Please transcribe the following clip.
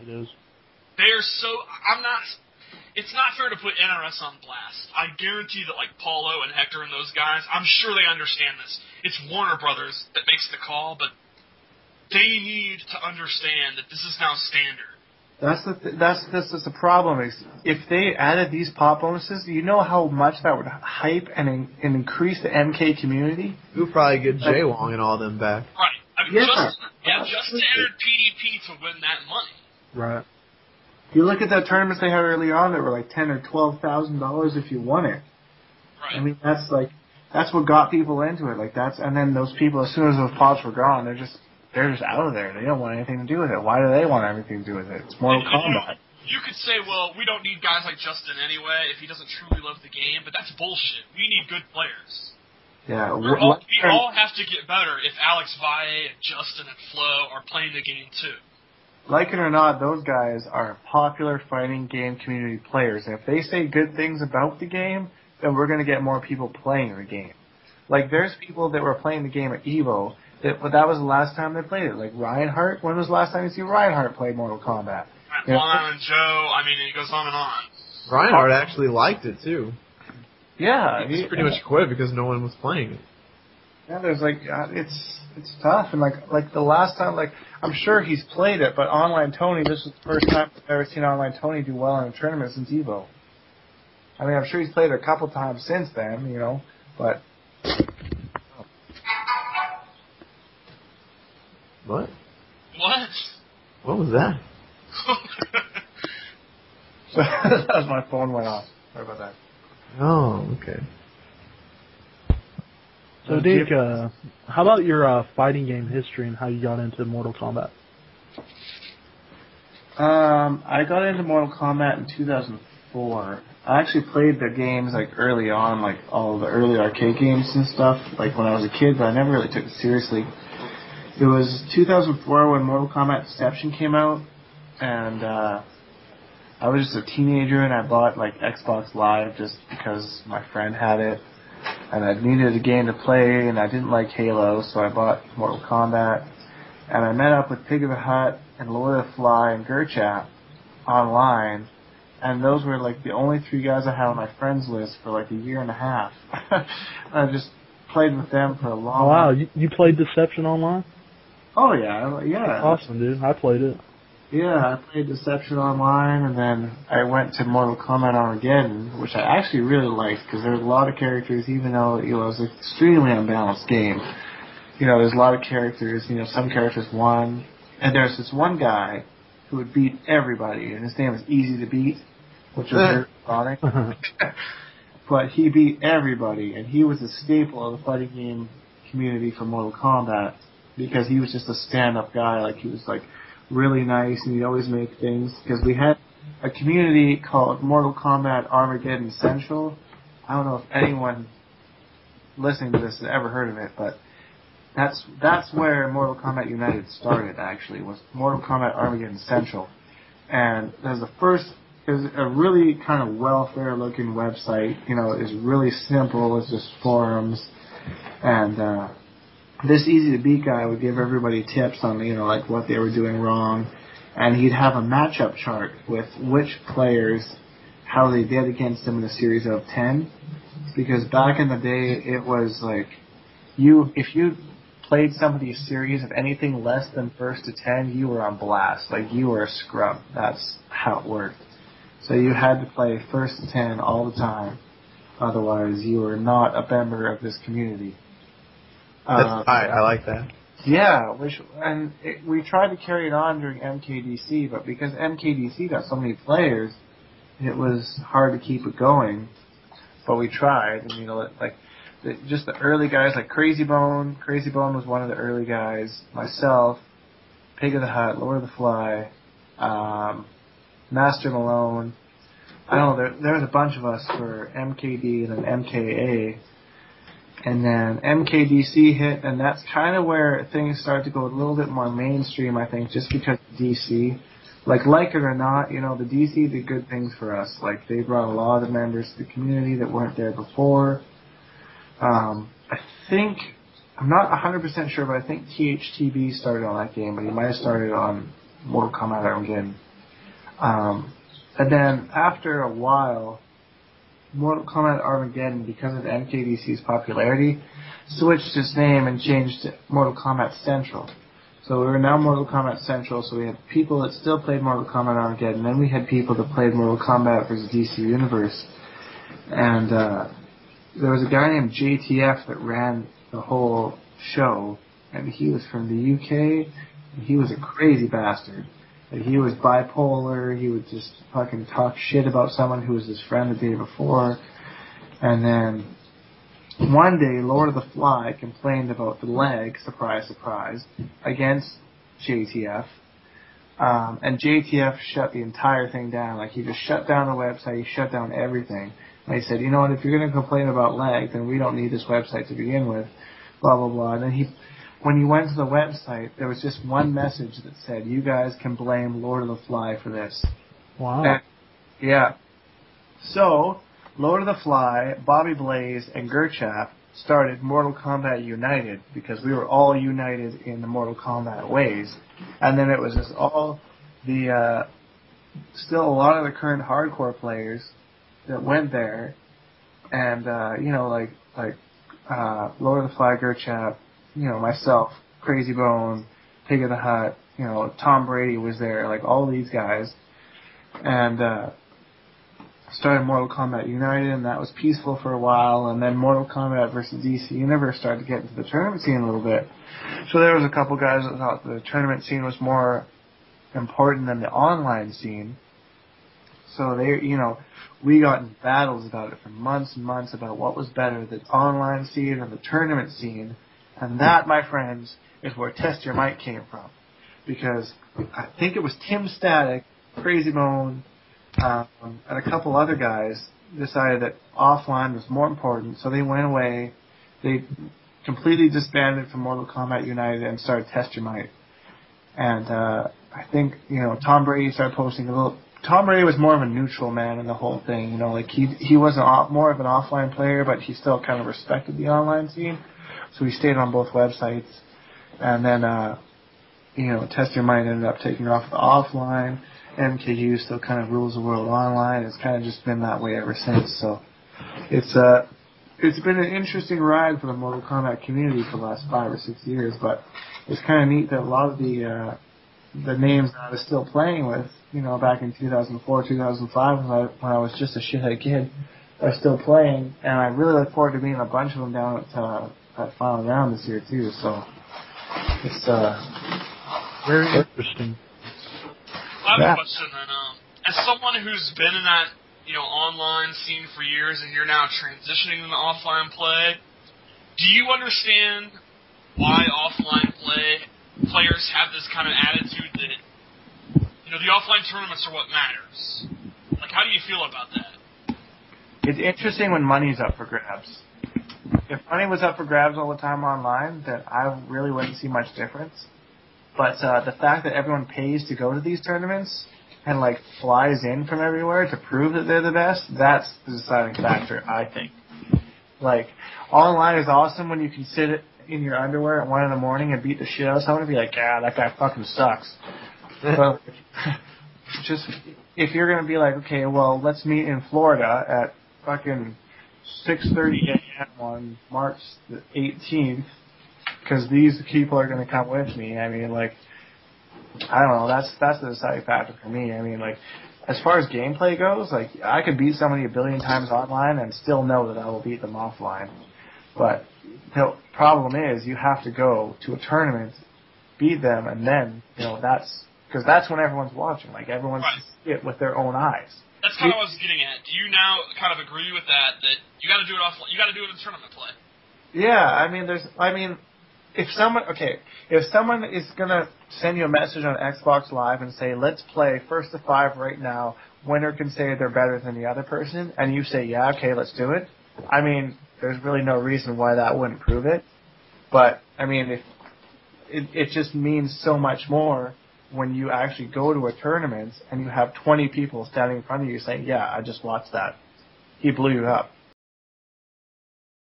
It is. They're so... I'm not... It's not fair to put NRS on blast. I guarantee that, like, Paulo and Hector and those guys, I'm sure they understand this. It's Warner Brothers that makes the call, but they need to understand that this is now standard. That's the problem. Is if they added these pop bonuses, you know how much that would hype and increase the MK community? You'll probably get Jaywong and all them back. Right. I mean, Justin entered PDP to win that money. Right. If you look at the tournaments they had early on, that were like $10,000 or $12,000 if you won it. Right. I mean, that's what got people into it. And then those people, as soon as those pops were gone, they're just out of there. They don't want anything to do with it. Why do they want anything to do with it? It's Mortal Kombat. You could say, well, we don't need guys like Justin anyway if he doesn't truly love the game, but that's bullshit. We need good players. Yeah. We all have to get better if Alex Valle and Justin and Flo are playing the game too. Like it or not, those guys are popular fighting game community players. And if they say good things about the game, then we're going to get more people playing the game. Like, there's people that were playing the game at EVO, that was the last time they played it. Like Reinhardt, when was the last time you see Reinhardt play Mortal Kombat? Long Island Joe, I mean, it goes on and on. Reinhardt actually liked it, too. Yeah. He pretty much quit because no one was playing it. Yeah, there's it's tough, and like the last time, I'm sure he's played it, but Online Tony, this was the first time I've ever seen Online Tony do well in a tournament since EVO. I mean, I'm sure he's played it a couple times since then, but. What? What? What was that? That was my phone went off. Sorry about that. Oh, okay. So, Dink, how about your fighting game history and how you got into Mortal Kombat? I got into Mortal Kombat in 2004. I actually played the games early on, all the early arcade games and stuff, when I was a kid, but I never really took it seriously. It was 2004 when Mortal Kombat Deception came out, and I was just a teenager, and I bought Xbox Live just because my friend had it. And I needed a game to play, and I didn't like Halo, so I bought Mortal Kombat. And I met up with Pig of the Hut and Lord of the Fly and Gurchap online, and those were the only three guys I had on my friends list for a year and a half. I just played with them for a long time. Wow, you played Deception online? Oh yeah. That's awesome, dude. I played it. Yeah, I played Deception online, and then I went to Mortal Kombat Armageddon, which I actually really liked, because there was a lot of characters, even though it was an extremely unbalanced game. There's a lot of characters, some characters won, and there's this one guy who would beat everybody, and his name was Easy to Beat, which was very ironic. But he beat everybody, and he was a staple of the fighting game community for Mortal Kombat, because he was just a stand-up guy, he was really nice, and he'd always make things, because we had a community called Mortal Kombat Armageddon Central. I don't know if anyone listening to this has ever heard of it, but that's where Mortal Kombat United started, actually, was Mortal Kombat Armageddon Central. And it was a really kind of welfare-looking website. It was really simple. It's just forums. And this Easy to Beat guy would give everybody tips on, what they were doing wrong. And he'd have a matchup chart with which players, how they did against him in a series of 10. Because back in the day, it was if you played somebody's series of anything less than first to 10, you were on blast. You were a scrub. That's how it worked. So you had to play first to 10 all the time. Otherwise, you were not a member of this community. I like that. Yeah, we tried to carry it on during MKDC, but because MKDC got so many players, it was hard to keep it going. But we tried, and just the early guys like Crazy Bone. Crazy Bone was one of the early guys. Myself, Pig of the Hut, Lord of the Fly, Master Malone. I don't know, there was a bunch of us for MKD and then MKA. And then MKDC hit, and that's kind of where things started to go a little bit more mainstream, I think, just because of DC. Like it or not, the DC did good things for us. They brought a lot of members to the community that weren't there before. I think, I'm not 100% sure, but I think THTB started on that game, but he might have started on Mortal Kombat Armageddon. And then after a while, Mortal Kombat Armageddon, because of MKDC's popularity, switched its name and changed to Mortal Kombat Central. So we were now Mortal Kombat Central, so we had people that still played Mortal Kombat Armageddon, then we had people that played Mortal Kombat vs. DC Universe. And there was a guy named JTF that ran the whole show, and he was from the UK, and he was a crazy bastard. Like, he was bipolar, he would just fucking talk shit about someone who was his friend the day before. And then one day, Lord of the Fly complained about the leg, surprise, surprise, against JTF. And JTF shut the entire thing down. Like, he just shut down the website, he shut down everything. And he said, you know what, if you're going to complain about lag, then we don't need this website to begin with, blah, blah, blah. And then when he went to the website, there was just one message that said, you guys can blame Lord of the Fly for this. Wow. And, yeah. So, Lord of the Fly, Bobby Blaze, and Gerchap started Mortal Kombat United because we were all united in the Mortal Kombat ways. And then it was just all the, still a lot of the current hardcore players that went there, and, you know, like Lord of the Fly, Gerchap, you know, myself, Crazy Bone, Pig of the Hut, you know, Tom Brady was there, like all these guys, and started Mortal Kombat United, and that was peaceful for a while, and then Mortal Kombat vs. DC Universe started to get into the tournament scene a little bit. So there was a couple guys that thought the tournament scene was more important than the online scene. So they, you know, we got in battles about it for months and months about what was better, the online scene or the tournament scene. And that, my friends, is where Test Your Might came from. Because I think it was Tim Static, Crazy Bone, and a couple other guys decided that offline was more important, so they went away. They completely disbanded from Mortal Kombat United and started Test Your Might. And I think, you know, Tom Brady started posting a little. Tom Brady was more of a neutral man in the whole thing, you know, like he was more of an offline player, but he still kind of respected the online scene, so he stayed on both websites. And then, you know, Test Your Might ended up taking off the offline. MKU still kind of rules the world online. It's kind of just been that way ever since. So it's been an interesting ride for the Mortal Kombat community for the last 5 or 6 years, but it's kind of neat that a lot of the names that I was still playing with, you know, back in 2004, 2005, when I was just a shithead kid, are still playing, and I really look forward to meeting a bunch of them down at Final Round this year, too, so it's very interesting. I have a question then. As someone who's been in that, you know, online scene for years, and you're now transitioning into offline play, do you understand why offline players have this kind of attitude that, you know, the offline tournaments are what matters? Like, how do you feel about that? It's interesting when money's up for grabs. If money was up for grabs all the time online, then I really wouldn't see much difference. But the fact that everyone pays to go to these tournaments and, like, flies in from everywhere to prove that they're the best, that's the deciding factor, I think. Like, online is awesome when you can sit in your underwear at 1 in the morning and beat the shit out of someone and be like, yeah, that guy fucking sucks. But just, if you're going to be like, okay, well, let's meet in Florida at fucking 6:30 a.m. on March the 18th, because these people are going to come with me. I mean, like, I don't know. That's the deciding factor for me. I mean, like, as far as gameplay goes, like, I could beat somebody 1 billion times online and still know that I will beat them offline. But the problem is, you have to go to a tournament, beat them, and then, you know, because that's when everyone's watching. Like, everyone's see it with their own eyes. That's kind of what I was getting at. Do you now kind of agree with that you got to do it offline? You got to do it in tournament play. Yeah, if someone is gonna send you a message on Xbox Live and say, let's play first to 5 right now, winner can say they're better than the other person, and you say, yeah, okay, let's do it. I mean, there's really no reason why that wouldn't prove it. But, I mean, if it just means so much more when you actually go to a tournament and you have 20 people standing in front of you saying, yeah, I just watched that. He blew you up.